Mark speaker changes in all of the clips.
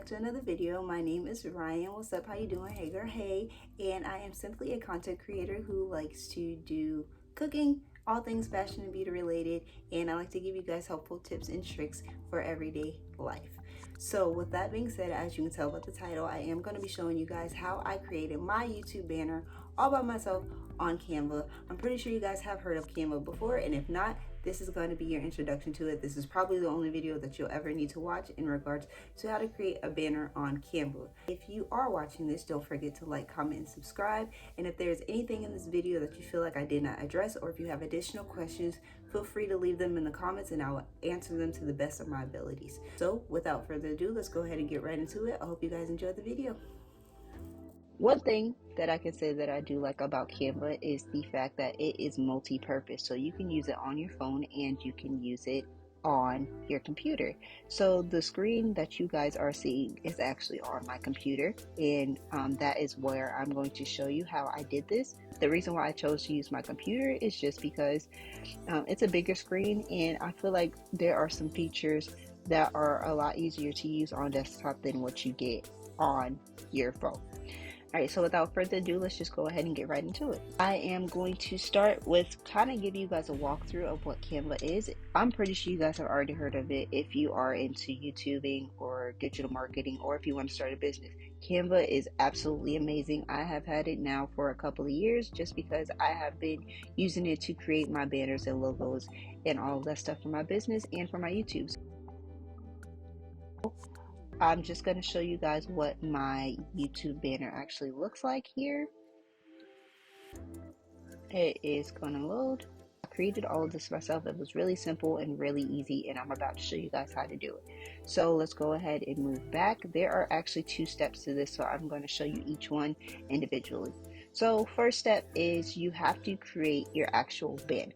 Speaker 1: back to another video. My name is Ryan. What's up? How you doing? Hey girl, hey. And I am simply a content creator who likes to do cooking, all things fashion and beauty related, and I like to give you guys helpful tips and tricks for everyday life. So with that being said, as you can tell by the title, I am going to be showing you guys how I created my YouTube banner all by myself on Canva. I'm pretty sure you guys have heard of Canva before, and if not, this is going to be your introduction to it. This is probably the only video that you'll ever need to watch in regards to how to create a banner on Canva. If you are watching this, don't forget to like, comment, and subscribe. And if there's anything in this video that you feel like I did not address, or if you have additional questions, feel free to leave them in the comments and I will answer them to the best of my abilities. So without further ado, let's go ahead and get right into it. I hope you guys enjoyed the video. One thing that I can say that I do like about Canva is the fact that it is multi-purpose. So you can use it on your phone and you can use it on your computer. So the screen that you guys are seeing is actually on my computer, and that is where I'm going to show you how I did this. The reason why I chose to use my computer is just because it's a bigger screen, and I feel like there are some features that are a lot easier to use on desktop than what you get on your phone. Alright, so without further ado, let's just go ahead and get right into it. I am going to start with kind of give you guys a walkthrough of what Canva is. I'm pretty sure you guys have already heard of it if you are into YouTubing or digital marketing, or if you want to start a business. Canva is absolutely amazing. I have had it now for a couple of years just because I have been using it to create my banners and logos and all of that stuff for my business and for my YouTube. I'm just going to show you guys what my YouTube banner actually looks like here. It is going to load. I created all of this myself. It was really simple and really easy, and I'm about to show you guys how to do it. So let's go ahead and move back. There are actually 2 steps to this, so I'm going to show you each one individually. So first step is you have to create your actual banner.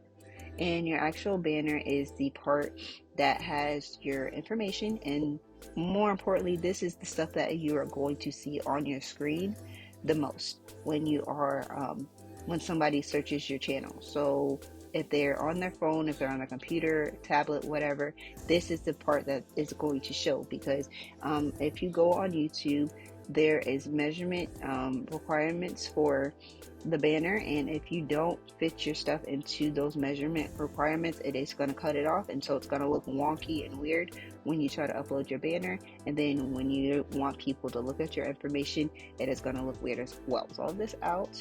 Speaker 1: And your actual banner is the part that has your information, and more importantly, this is the stuff that you are going to see on your screen the most when you are when somebody searches your channel. So if they're on their phone, if they're on a computer, tablet, whatever, this is the part that is going to show, because if you go on YouTube, there is measurement requirements for the banner, and if you don't fit your stuff into those measurement requirements, it is going to cut it off, and so it's going to look wonky and weird when you try to upload your banner, and then when you want people to look at your information, it is going to look weird as well. So all this out,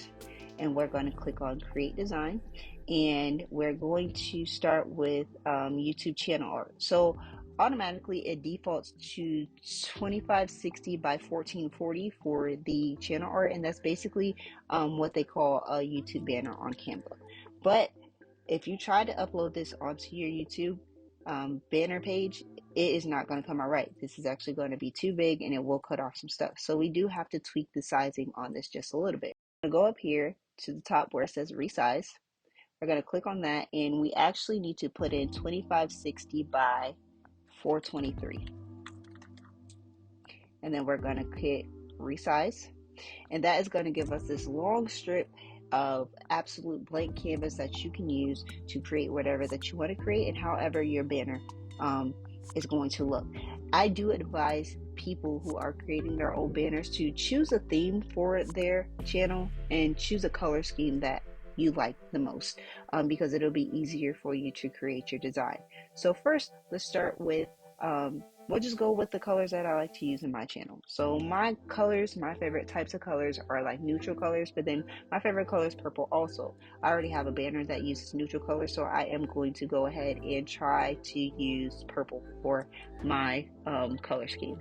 Speaker 1: and we're going to click on create design, and we're going to start with YouTube channel art. So automatically it defaults to 2560 by 1440 for the channel art, and that's basically what they call a YouTube banner on Canva. But if you try to upload this onto your YouTube banner page, it is not going to come out right. This is actually going to be too big and it will cut off some stuff. So we do have to tweak the sizing on this just a little bit. I'm going to go up here to the top where it says resize. We're going to click on that, and we actually need to put in 2560 by 423, and then we're going to hit resize, and that is going to give us this long strip of absolute blank canvas that you can use to create whatever that you want to create and however your banner is going to look. I do advise people who are creating their own banners to choose a theme for their channel and choose a color scheme that you like the most, because it'll be easier for you to create your design. So first, let's start with we'll just go with the colors that I like to use in my channel. So my colors, my favorite types of colors are like neutral colors, but then my favorite color is purple also. I already have a banner that uses neutral colors, so I am going to go ahead and try to use purple for my color scheme.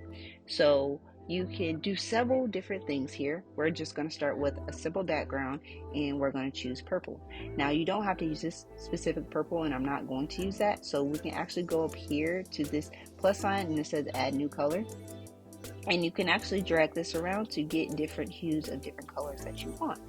Speaker 1: So you can do several different things here. We're just going to start with a simple background, and we're going to choose purple. Now you don't have to use this specific purple, and I'm not going to use that. So we can actually go up here to this plus sign, and it says add new color. And you can actually drag this around to get different hues of different colors that you want.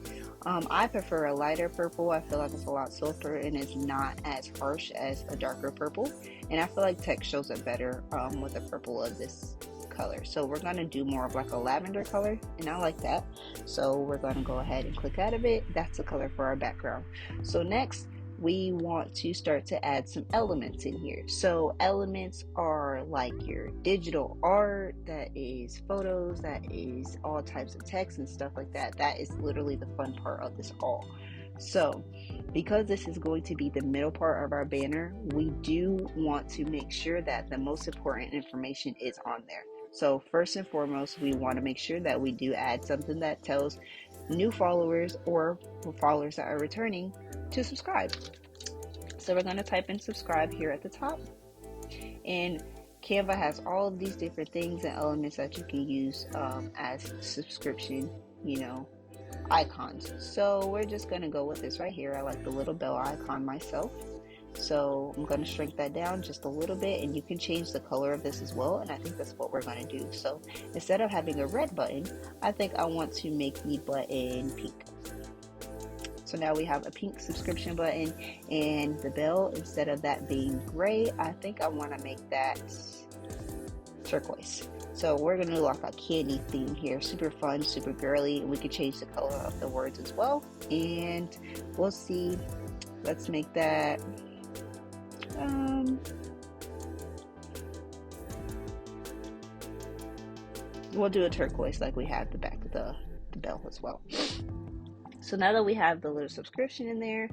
Speaker 1: I prefer a lighter purple. I feel like it's a lot softer and it's not as harsh as a darker purple. And I feel like text shows it better with the purple of this color. So we're going to do more of like a lavender color, and I like that. So we're going to go ahead and click out of it. That's the color for our background. So next, we want to start to add some elements in here. So elements are like your digital art, that is photos, that is all types of text and stuff like that. That is literally the fun part of this all. So because this is going to be the middle part of our banner, we do want to make sure that the most important information is on there. So first and foremost, we want to make sure that we do add something that tells new followers or followers that are returning to subscribe. So we're going to type in subscribe here at the top, and Canva has all of these different things and elements that you can use as subscription, icons. So we're just going to go with this right here. I like the little bell icon myself. So I'm going to shrink that down just a little bit, and you can change the color of this as well, and I think that's what we're going to do. So instead of having a red button, I think I want to make the button pink. So now we have a pink subscription button, and the bell, instead of that being gray, I think I want to make that turquoise. So we're going to do like a candy theme here, super fun, super girly, and we can change the color of the words as well, and we'll see. Let's make that we'll do a turquoise like we have the back of the bell as well. So now that we have the little subscription in there,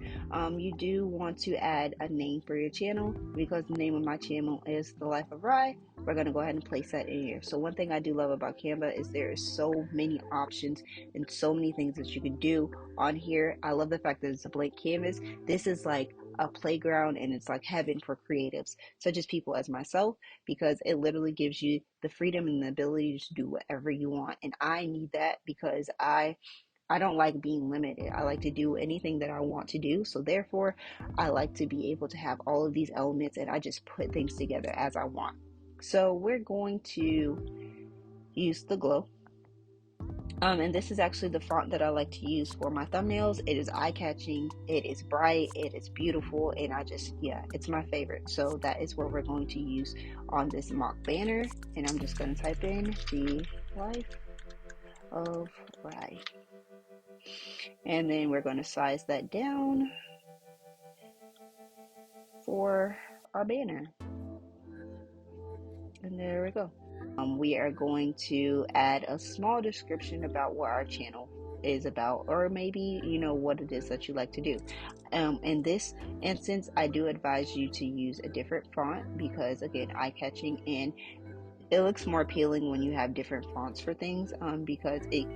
Speaker 1: you do want to add a name for your channel, because the name of my channel is The Life of Rye. We're going to go ahead and place that in here. So one thing I do love about Canva is there is so many options and so many things that you can do on here. I love the fact that it's a blank canvas. This is like a playground, and it's like heaven for creatives such as people as myself, because it literally gives you the freedom and the ability to do whatever you want. And I need that, because I don't like being limited. I like to do anything that I want to do. So therefore, I like to be able to have all of these elements, and I just put things together as I want. So we're going to use the glow. And this is actually the font that I like to use for my thumbnails. It is eye-catching, it is bright, it is beautiful, and it's my favorite. So that is what we're going to use on this mock banner. And I'm just going to type in The Life of Rye. And then we're going to size that down for our banner. And there we go. We are going to add a small description about what our channel is about, or maybe what it is that you like to do. In this instance, I do advise you to use a different font, because again, eye-catching, and it looks more appealing when you have different fonts for things, because it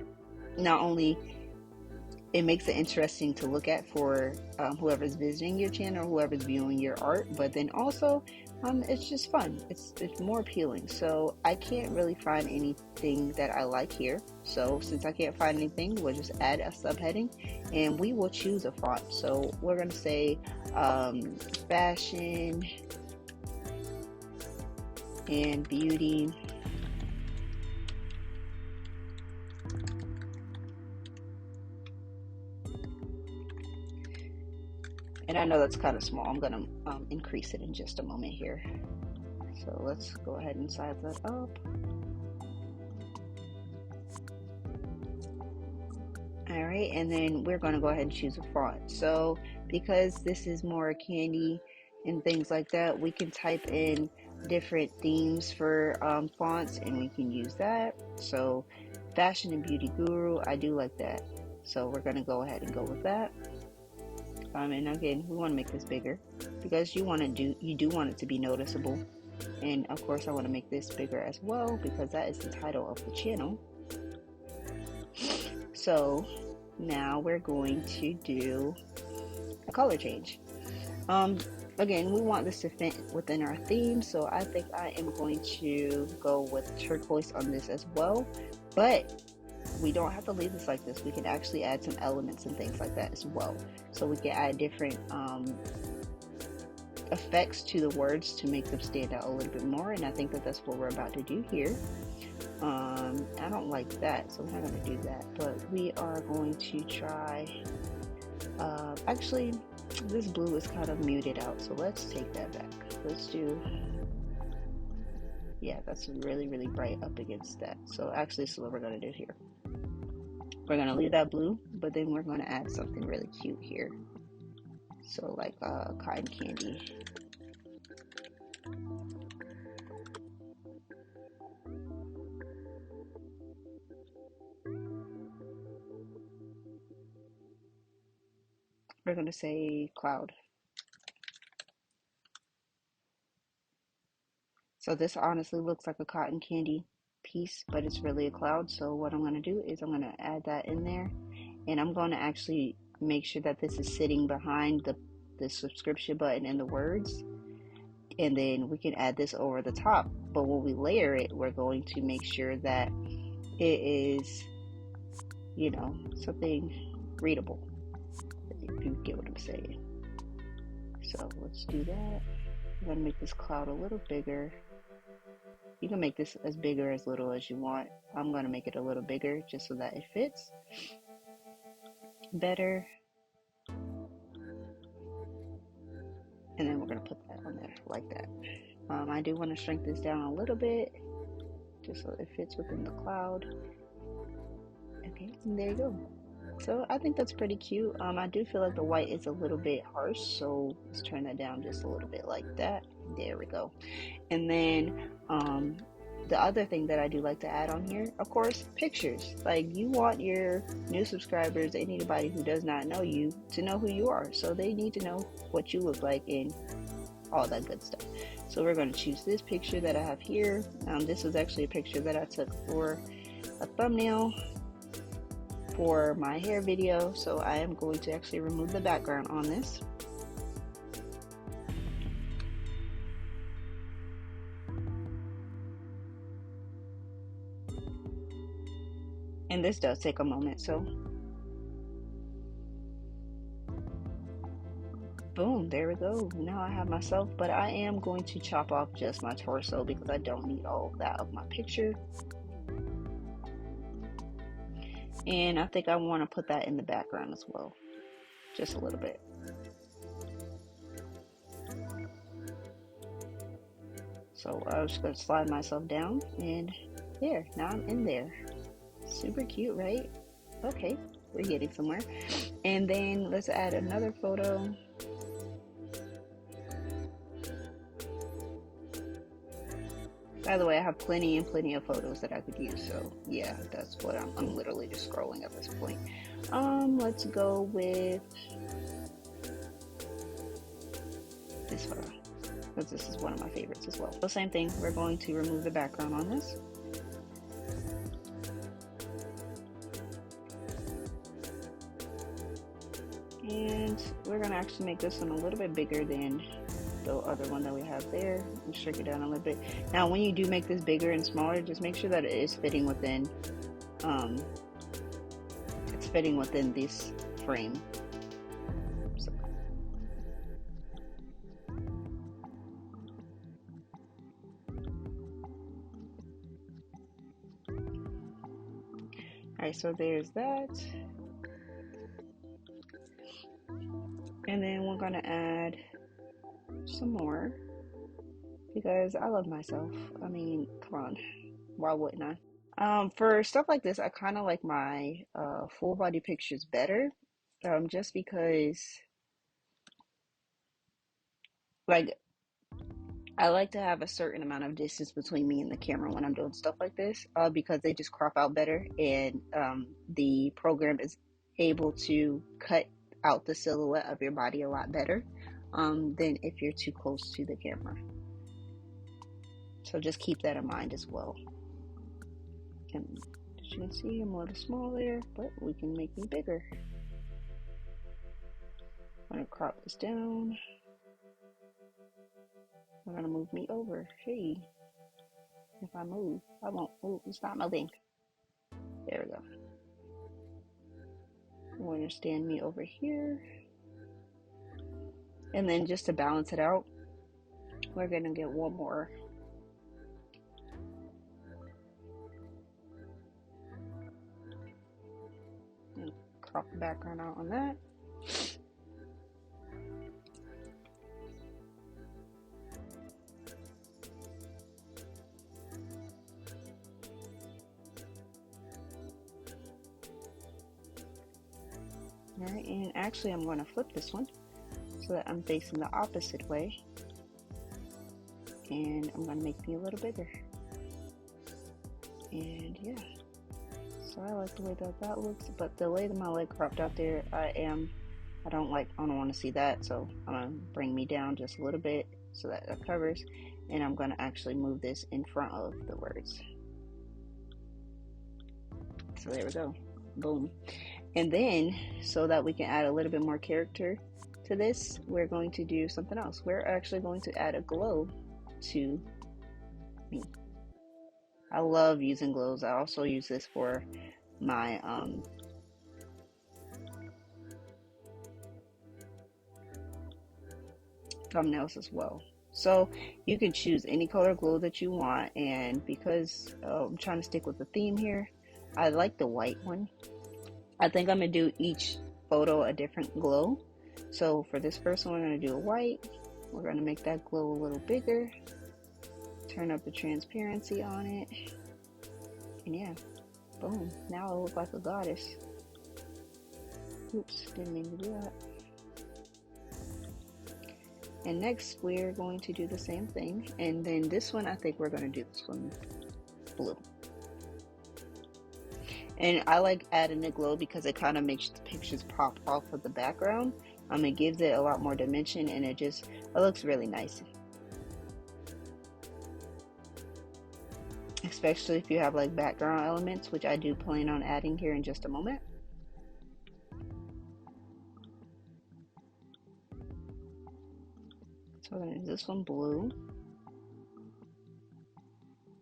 Speaker 1: not only it makes it interesting to look at for whoever's visiting your channel, whoever's viewing your art, but then also it's just fun. It's more appealing. So I can't really find anything that I like here. So since I can't find anything, we'll just add a subheading, and we will choose a font. So we're going to say fashion and beauty. And I know that's kind of small. I'm going to increase it in just a moment here. So let's go ahead and size that up. All right, and then we're going to go ahead and choose a font. So because this is more candy and things like that, we can type in different themes for fonts, and we can use that. So fashion and beauty guru, I do like that. So we're going to go ahead and go with that. And again, we want to make this bigger, because you do want it to be noticeable. And of course, I want to make this bigger as well, because that is the title of the channel. So now we're going to do a color change. Again, we want this to fit within our theme, so I think I am going to go with turquoise on this as well. But we don't have to leave this like this. We can actually add some elements and things like that as well. So we can add different effects to the words to make them stand out a little bit more, and I think that that's what we're about to do here. I don't like that, so we're not going to do that, but we are going to try actually this blue is kind of muted out, so let's take that back. Let's do, yeah, that's really bright up against that. So actually, this is what we're going to do here. We're going to leave that blue, but then we're going to add something really cute here. So like cotton candy. We're gonna say cloud. So this honestly looks like a cotton candy piece, but it's really a cloud. So what I'm going to do is I'm going to add that in there, and I'm going to actually make sure that this is sitting behind the subscription button and the words, and then we can add this over the top. But when we layer it, we're going to make sure that it is, you know, something readable, if you get what I'm saying. So let's do that. I'm going to make this cloud a little bigger. You can make this as big or as little as you want. I'm going to make it a little bigger just so that it fits better. And then we're going to put that on there like that. I do want to shrink this down a little bit just so it fits within the cloud. Okay, and there you go. So I think that's pretty cute. I do feel like the white is a little bit harsh, so let's turn that down just a little bit like that. There we go. And then the other thing that I do like to add on here, of course, pictures. Like, you want your new subscribers, anybody who does not know you, to know who you are. So they need to know what you look like and all that good stuff. So we're going to choose this picture that I have here. This is actually a picture that I took for a thumbnail for my hair video. So I am going to actually remove the background on this. And this does take a moment, so boom, there we go. Now I have myself, but I am going to chop off just my torso because I don't need all of that of my picture. And I think I want to put that in the background as well, just a little bit. So I was just going to slide myself down, and there, now I'm in there. Super cute, right? Okay, we're getting somewhere. And then let's add another photo. By the way, I have plenty of photos that I could use, so yeah, that's what I'm literally just scrolling at this point. Let's go with this photo, because this is one of my favorites as well. So same thing, we're going to remove the background on this. And we're gonna actually make this one a little bit bigger than the other one that we have there, and shrink it down a little bit. Now when you do make this bigger and smaller, just make sure that it is fitting within it's fitting within this frame. So. Alright, so there's that. And then we're gonna add some more because I love myself. I mean, come on, why wouldn't I? For stuff like this, I kind of like my full body pictures better, just because, like, I like to have a certain amount of distance between me and the camera when I'm doing stuff like this, because they just crop out better, and the program is able to cut out the silhouette of your body a lot better than if you're too close to the camera. So just keep that in mind as well. And as you can see, I'm a little small there, but we can make me bigger. I'm gonna crop this down. I'm gonna move me over. Hey, if I move, I won't move. It's not moving. There we go. I'm going to stand me over here. And then just to balance it out, we're gonna get one more. And crop the background out on that. Alright, and actually I'm going to flip this one so that I'm facing the opposite way. And I'm going to make me a little bigger. And yeah, so I like the way that looks, but the way that my leg cropped out there, I don't want to see that, so I'm going to bring me down just a little bit so that it covers, and I'm going to actually move this in front of the words. So there we go, boom. And then, so that we can add a little bit more character to this, we're going to do something else. We're actually going to add a glow to me. I love using glows. I also use this for my thumbnails as well. So you can choose any color glow that you want, and because I'm trying to stick with the theme here, I like the white one. I think I'm gonna do each photo a different glow. So for this first one, we're gonna do a white. We're gonna make that glow a little bigger, turn up the transparency on it, and yeah, boom, now I look like a goddess. Oops, didn't mean to do that. And next we're going to do the same thing, and then this one, I think we're going to do this one blue. And I like adding the glow because it kind of makes the pictures pop off of the background. It gives it a lot more dimension, and it looks really nice. Especially if you have like background elements, which I do plan on adding here in just a moment. So we're going to do this one blue.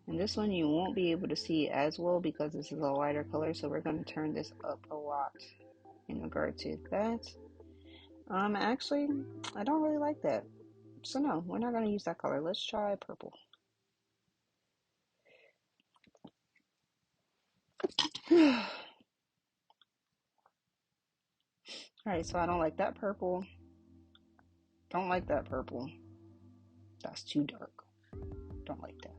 Speaker 1: And this one you won't be able to see as well because this is a lighter color, so we're going to turn this up a lot in regard to that. Actually, I don't really like that. So no, we're not going to use that color. Let's try purple. Alright, so I don't like that purple. Don't like that purple. That's too dark. Don't like that.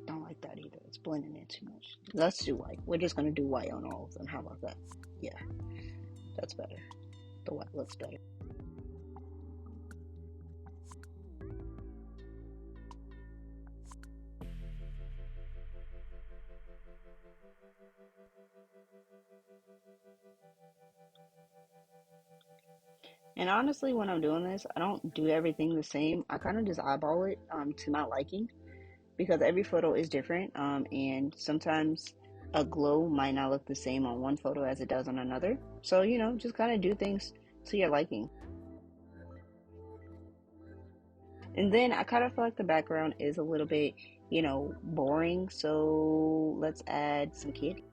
Speaker 1: Don't like that either. It's blending in too much. Let's do white. We're just going to do white on all of them. How about that? Yeah, that's better. The white looks better. And honestly, when I'm doing this, I don't do everything the same. I kind of just eyeball it to my liking, because every photo is different, and sometimes a glow might not look the same on one photo as it does on another. So, just kind of do things to your liking. And then I kind of feel like the background is a little bit, boring. So let's add some kitty.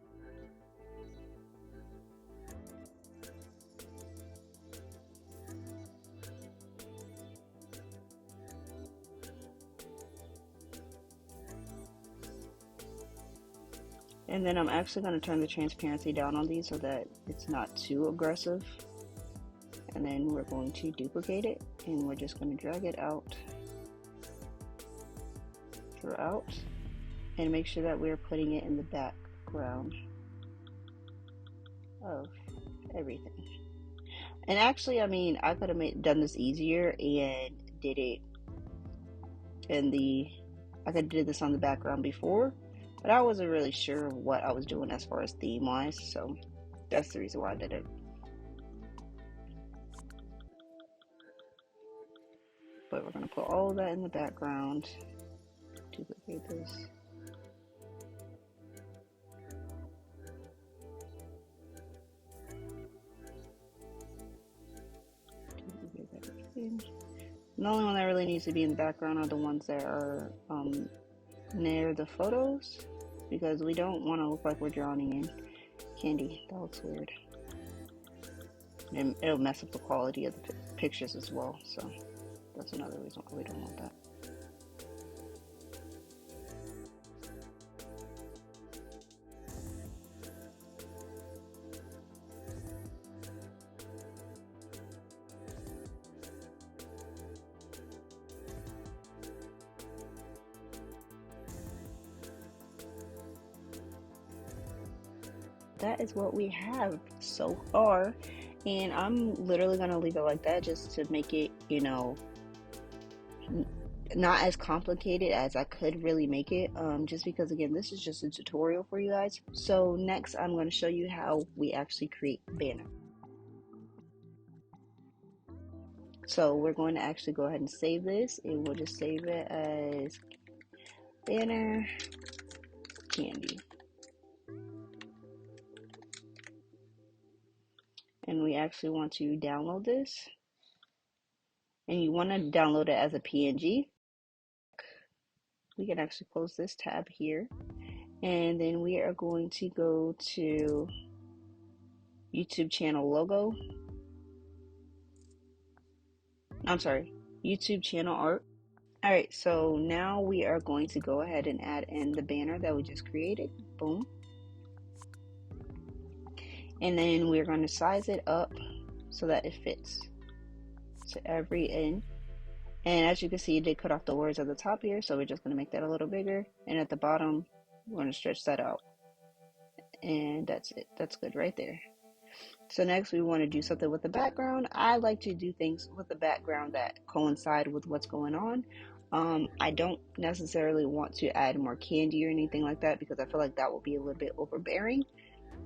Speaker 1: And then I'm actually going to turn the transparency down on these so that it's not too aggressive. And then we're going to duplicate it, and we're just going to drag it out throughout, and make sure that we're putting it in the background of everything. And actually, I could have done this easier and did it I could have did this on the background before, but I wasn't really sure what I was doing as far as theme wise, so that's the reason why I did it. But we're going to put all of that in the background. Duplicate this. Duplicate that again. The only one that really needs to be in the background are the ones that are near the photos, because we don't want to look like we're drowning in candy. That looks weird. And it'll mess up the quality of the pictures as well, so that's another reason why we don't want that. That is what we have so far, And I'm literally going to leave it like that just to make it, you know, not as complicated as I could really make it, just because again this is just a tutorial for you guys. So next I'm going to show you how we actually create banner. So we're going to actually go ahead and save this, and we'll just save it as banner candy, and we actually want to download this, and you want to download it as a PNG. We can actually close this tab here, and then we are going to go to YouTube channel logo. I'm sorry, YouTube channel art. Alright, so now we are going to go ahead and add in the banner that we just created. Boom. And then we're going to size it up so that it fits to every end. And as you can see, it did cut off the words at the top here, so we're just going to make that a little bigger. And at the bottom, we're going to stretch that out. And that's it. That's good right there. So next we want to do something with the background. I like to do things with the background that coincide with what's going on. I don't necessarily want to add more candy or anything like that because I feel like that will be a little bit overbearing.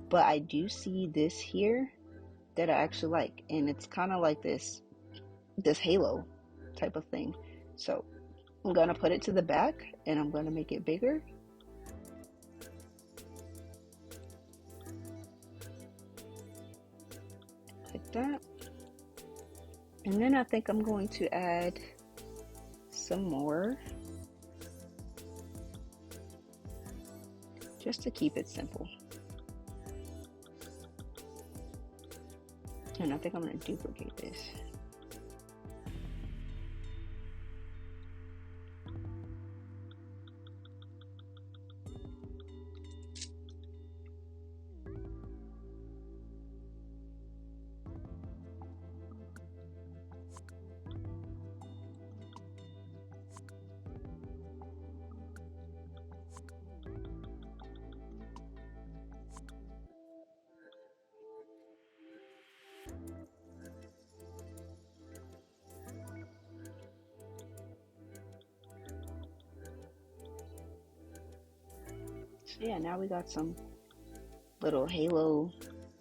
Speaker 1: But I do see this here that I actually like, and it's kind of like this halo type of thing. So I'm going to put it to the back and I'm going to make it bigger. Like that. And then I think I'm going to add some more just to keep it simple. And I think I'm going to duplicate this. So yeah, now we got some little halo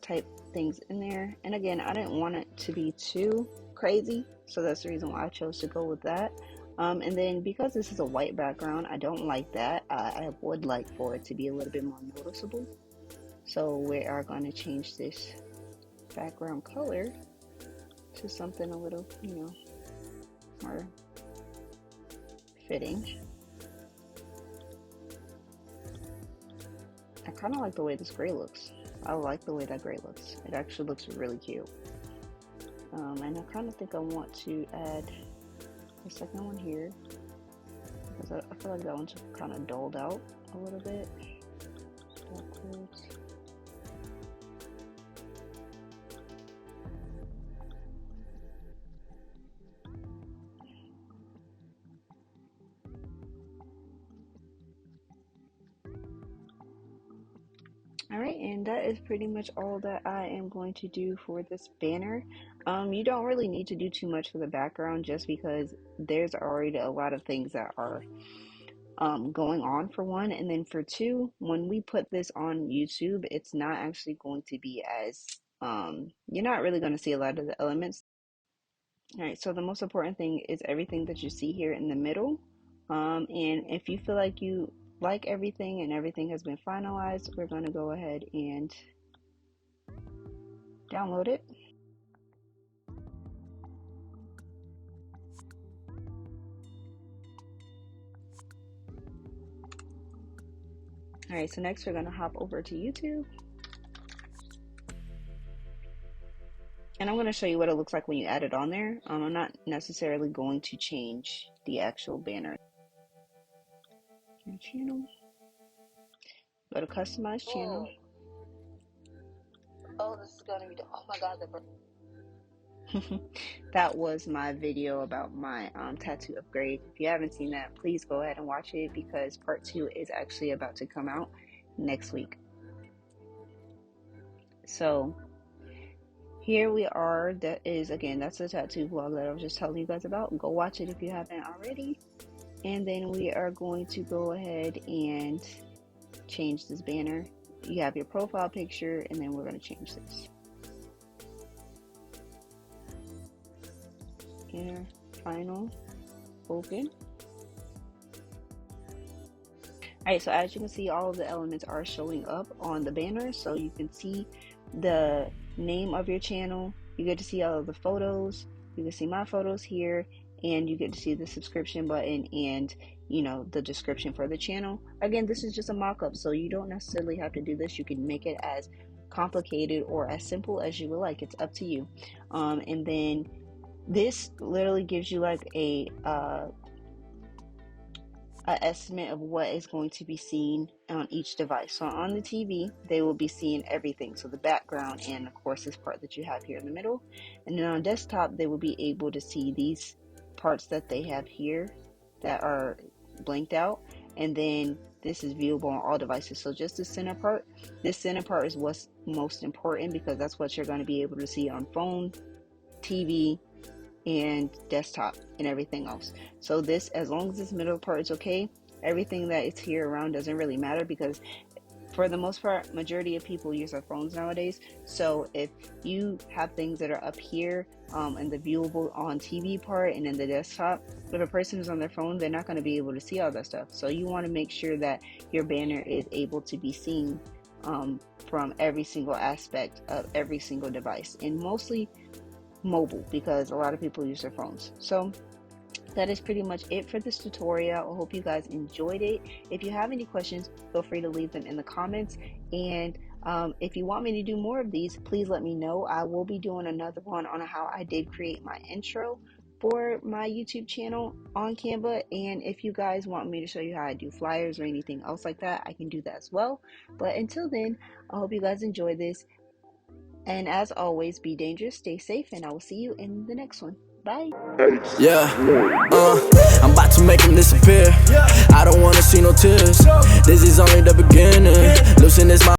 Speaker 1: type things in there. And again, I didn't want it to be too crazy, so that's the reason why I chose to go with that. And then because this is a white background, I don't like that. I would like for it to be a little bit more noticeable. So we are going to change this background color to something a little, you know, more fitting. I kind of like the way this gray looks. I like the way that gray looks. It actually looks really cute. And I kind of think I want to add the second one here because I feel like that one's kind of dulled out a little bit. Backwards. Alright, and that is pretty much all that I am going to do for this banner. You don't really need to do too much for the background just because there's already a lot of things that are going on for one, and then for two, when we put this on YouTube, it's not actually going to be as you're not really going to see a lot of the elements. Alright, so the most important thing is everything that you see here in the middle. And if you feel like you like everything and everything has been finalized, we're going to go ahead and download it. Alright, so next we're going to hop over to YouTube. And I'm going to show you what it looks like when you add it on there. I'm not necessarily going to change the actual banner. Channel. Go to customize channel. Oh, this is going to be the, oh my god, that was my video about my tattoo upgrade. If you haven't seen that, please go ahead and watch it because part 2 is actually about to come out next week. So here we are. That is, again, that's the tattoo vlog that I was just telling you guys about. Go watch it if you haven't already. And then we are going to go ahead and change this banner. You have your profile picture, and then we're going to change this. Here, final, open. Alright, so as you can see, all of the elements are showing up on the banner. So you can see the name of your channel, you get to see all of the photos, you can see my photos here, and you get to see the subscription button and, you know, the description for the channel. Again, this is just a mock-up, so you don't necessarily have to do this. You can make it as complicated or as simple as you would like. It's up to you. And then this literally gives you like a estimate of what is going to be seen on each device. So on the TV, they will be seeing everything, so the background and of course this part that you have here in the middle. And then on desktop, they will be able to see these parts that they have here that are blanked out, and then this is viewable on all devices. So just the center part, this center part is what's most important, because that's what you're going to be able to see on phone, TV, and desktop and everything else. So this, as long as this middle part is okay, everything that is here around doesn't really matter, because for the most part, majority of people use their phones nowadays. So if you have things that are up here and the viewable on TV part and in the desktop, if a person is on their phone, they're not going to be able to see all that stuff. So you want to make sure that your banner is able to be seen from every single aspect of every single device, and mostly mobile, because a lot of people use their phones. So that is pretty much it for this tutorial. I hope you guys enjoyed it. If you have any questions, feel free to leave them in the comments, and if you want me to do more of these, please let me know. I will be doing another one on how I did create my intro for my YouTube channel on Canva, and if you guys want me to show you how I do flyers or anything else like that, I can do that as well. But until then, I hope you guys enjoy this. And as always, be dangerous, stay safe, and I will see you in the next one. Bye.
Speaker 2: Yeah, I'm about to make him disappear. I don't wanna see no tears. This is only the beginning. Loosen this.